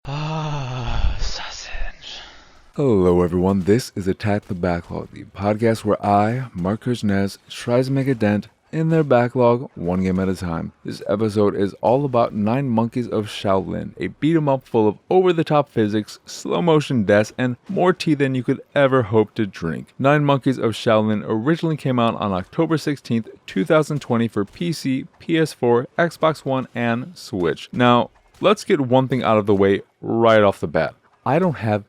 Sausage. Hello everyone, this is Attack the Backlog, the podcast where I, Marc, tries to make a dent in their backlog one game at a time. This episode is all about 9 Monkeys of Shaolin, a beat-em-up full of over-the-top physics, slow-motion deaths, and more tea than you could ever hope to drink. 9 Monkeys of Shaolin originally came out on October 16th, 2020 for PC, PS4, Xbox One, and Switch. Now, let's get one thing out of the way right off the bat. I don't have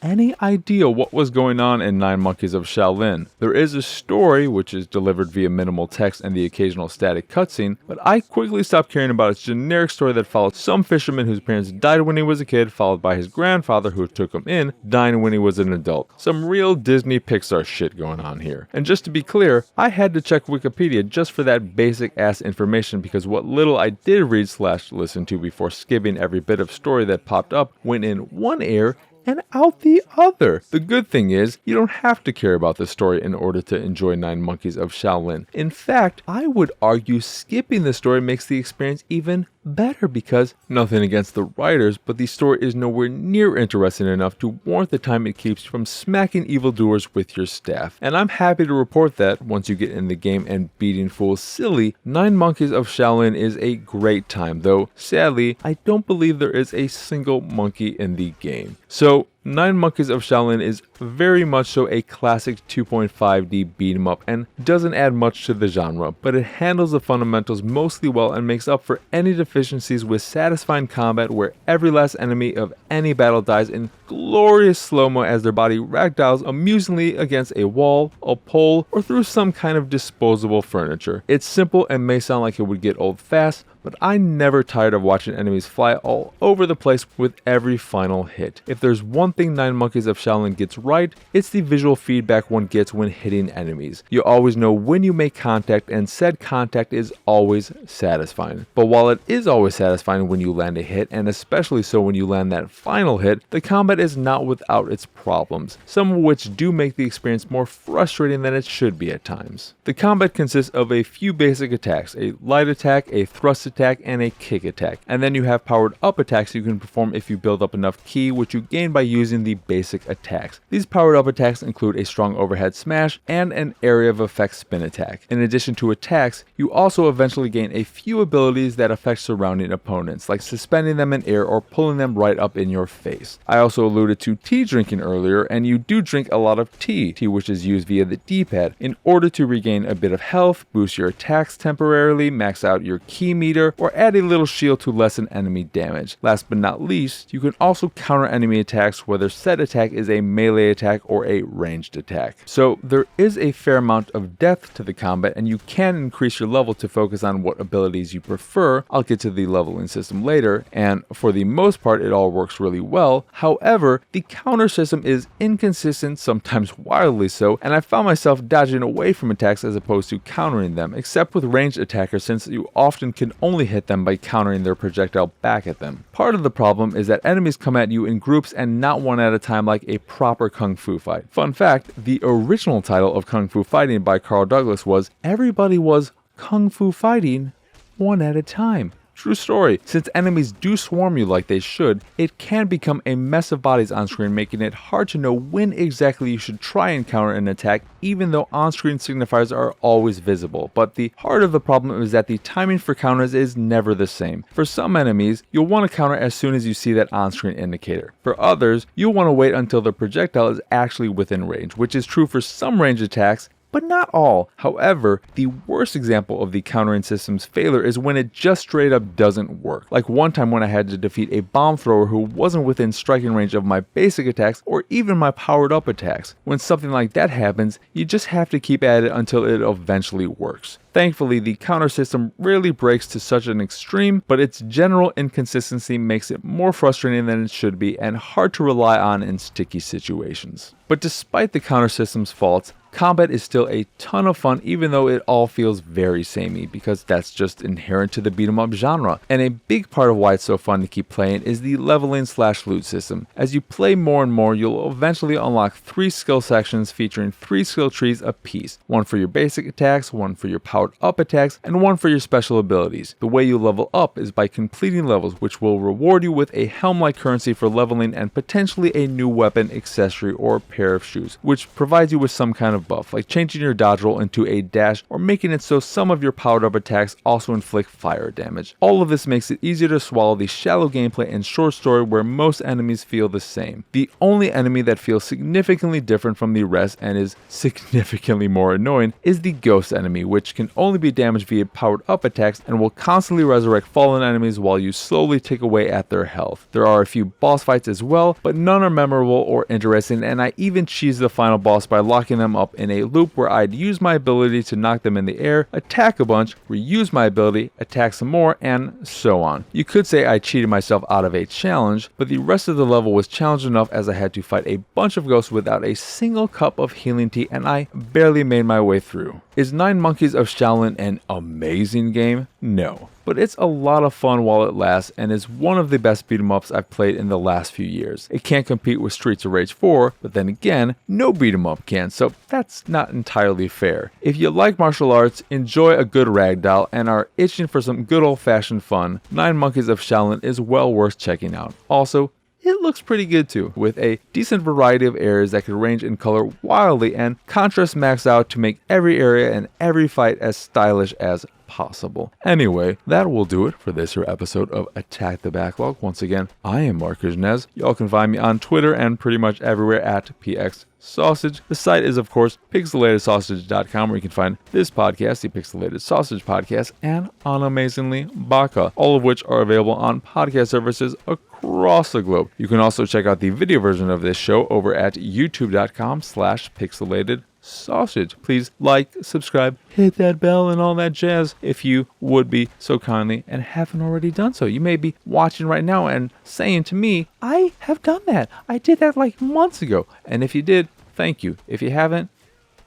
any idea what was going on in 9 Monkeys of Shaolin. There is a story which is delivered via minimal text and the occasional static cutscene, but I quickly stopped caring about its generic story that followed some fisherman whose parents died when he was a kid, followed by his grandfather who took him in, dying when he was an adult. Some real Disney Pixar shit going on here. And just to be clear, I had to check Wikipedia just for that basic ass information because what little I did read / listen to before skipping every bit of story that popped up went in one ear and out the other. The good thing is, you don't have to care about the story in order to enjoy 9 Monkeys of Shaolin. In fact, I would argue skipping the story makes the experience even better because, nothing against the writers, but the story is nowhere near interesting enough to warrant the time it keeps from smacking evildoers with your staff. And I'm happy to report that, once you get in the game and beating fools silly, 9 Monkeys of Shaolin is a great time, though, sadly, I don't believe there is a single monkey in the game. So, 9 Monkeys of Shaolin is very much so a classic 2.5D beat-em-up and doesn't add much to the genre, but it handles the fundamentals mostly well and makes up for any deficiencies with satisfying combat where every last enemy of any battle dies in glorious slow-mo as their body ragdolls amusingly against a wall, a pole, or through some kind of disposable furniture. It's simple and may sound like it would get old fast, but I never tired of watching enemies fly all over the place with every final hit. If there's one thing 9 Monkeys of Shaolin gets right, it's the visual feedback one gets when hitting enemies. You always know when you make contact, and said contact is always satisfying. But while it is always satisfying when you land a hit, and especially so when you land that final hit, the combat is not without its problems, some of which do make the experience more frustrating than it should be at times. The combat consists of a few basic attacks, a light attack, a thrust attack, and a kick attack. And then you have powered up attacks you can perform if you build up enough ki, which you gain by using the basic attacks. These powered up attacks include a strong overhead smash and an area of effect spin attack. In addition to attacks, you also eventually gain a few abilities that affect surrounding opponents, like suspending them in air or pulling them right up in your face. I also alluded to tea drinking earlier, and you do drink a lot of tea which is used via the D-pad, in order to regain a bit of health, boost your attacks temporarily, max out your ki meter, or add a little shield to lessen enemy damage. Last but not least, you can also counter enemy attacks whether said attack is a melee attack or a ranged attack. So there is a fair amount of depth to the combat, and you can increase your level to focus on what abilities you prefer. I'll get to the leveling system later, and for the most part it all works really well. However, the counter system is inconsistent, sometimes wildly so, and I found myself dodging away from attacks as opposed to countering them, except with ranged attackers since you often can only hit them by countering their projectile back at them. Part of the problem is that enemies come at you in groups and not one at a time like a proper kung fu fight. Fun fact, the original title of Kung Fu Fighting by Carl Douglas was Everybody Was Kung Fu Fighting One at a Time. True story. Since enemies do swarm you like they should, it can become a mess of bodies on screen, making it hard to know when exactly you should try and counter an attack, even though on-screen signifiers are always visible. But the heart of the problem is that the timing for counters is never the same. For some enemies, you'll want to counter as soon as you see that on-screen indicator. For others, you'll want to wait until the projectile is actually within range, which is true for some range attacks, but not all. However, the worst example of the countering system's failure is when it just straight up doesn't work. Like one time when I had to defeat a bomb thrower who wasn't within striking range of my basic attacks or even my powered up attacks. When something like that happens, you just have to keep at it until it eventually works. Thankfully, the counter system rarely breaks to such an extreme, but its general inconsistency makes it more frustrating than it should be and hard to rely on in sticky situations. But despite the counter system's faults, Combat is still a ton of fun, even though it all feels very samey, because that's just inherent to the beat 'em up genre. And a big part of why it's so fun to keep playing is the leveling / loot system. As you play more and more, you'll eventually unlock 3 skill sections featuring 3 skill trees apiece. One for your basic attacks, one for your powered up attacks, and one for your special abilities. The way you level up is by completing levels, which will reward you with a helm-like currency for leveling and potentially a new weapon, accessory, or pair of shoes, which provides you with some kind of buff, like changing your dodge roll into a dash or making it so some of your powered up attacks also inflict fire damage. All of this makes it easier to swallow the shallow gameplay and short story where most enemies feel the same. The only enemy that feels significantly different from the rest and is significantly more annoying is the ghost enemy, which can only be damaged via powered up attacks and will constantly resurrect fallen enemies while you slowly tick away at their health. There are a few boss fights as well, but none are memorable or interesting, and I even cheesed the final boss by locking them up in a loop where I'd use my ability to knock them in the air, attack a bunch, reuse my ability, attack some more, and so on. You could say I cheated myself out of a challenge, but the rest of the level was challenge enough as I had to fight a bunch of ghosts without a single cup of healing tea, and I barely made my way through. Is 9 Monkeys of Shaolin an amazing game? No. But it's a lot of fun while it lasts and is one of the best beat 'em ups I've played in the last few years. It can't compete with Streets of Rage 4, but then again, no beat 'em up can, so that's not entirely fair. If you like martial arts, enjoy a good ragdoll, and are itching for some good old-fashioned fun, 9 Monkeys of Shaolin is well worth checking out. Also, it looks pretty good too, with a decent variety of areas that could range in color wildly and contrast max out to make every area and every fight as stylish as possible. Anyway, that will do it for this here episode of Attack the Backlog. Once again, I am Marc. Y'all can find me on Twitter and pretty much everywhere at PXSausage. The site is, of course, pixelatedsausage.com, where you can find this podcast, the Pixelated Sausage Podcast, and unamazingly Baka, all of which are available on podcast services across the globe. You can also check out the video version of this show over at youtube.com/pixelatedsausage. Please like, subscribe, hit that bell, and all that jazz if you would be so kindly and haven't already done so. You may be watching right now and saying to me, I have done that. I did that like months ago. And if you did, thank you. If you haven't,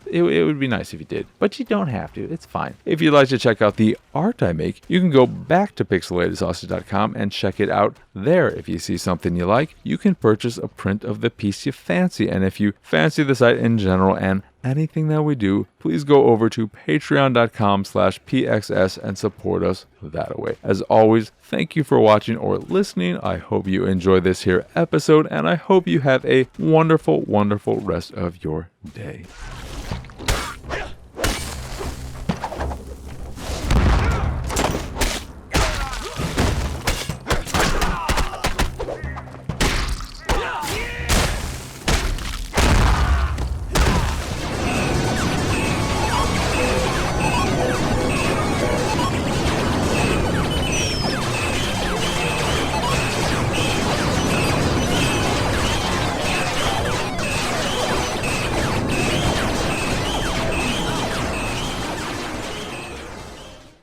it would be nice if you did, but you don't have to. It's fine. If you'd like to check out the art I make, you can go back to pixelatedsausage.com and check it out there. If you see something you like, you can purchase a print of the piece you fancy. And if you fancy the site in general and anything that we do, please go over to patreon.com/pxs and support us that way. As always, thank you for watching or listening. I hope you enjoy this here episode, and I hope you have a wonderful, wonderful rest of your day.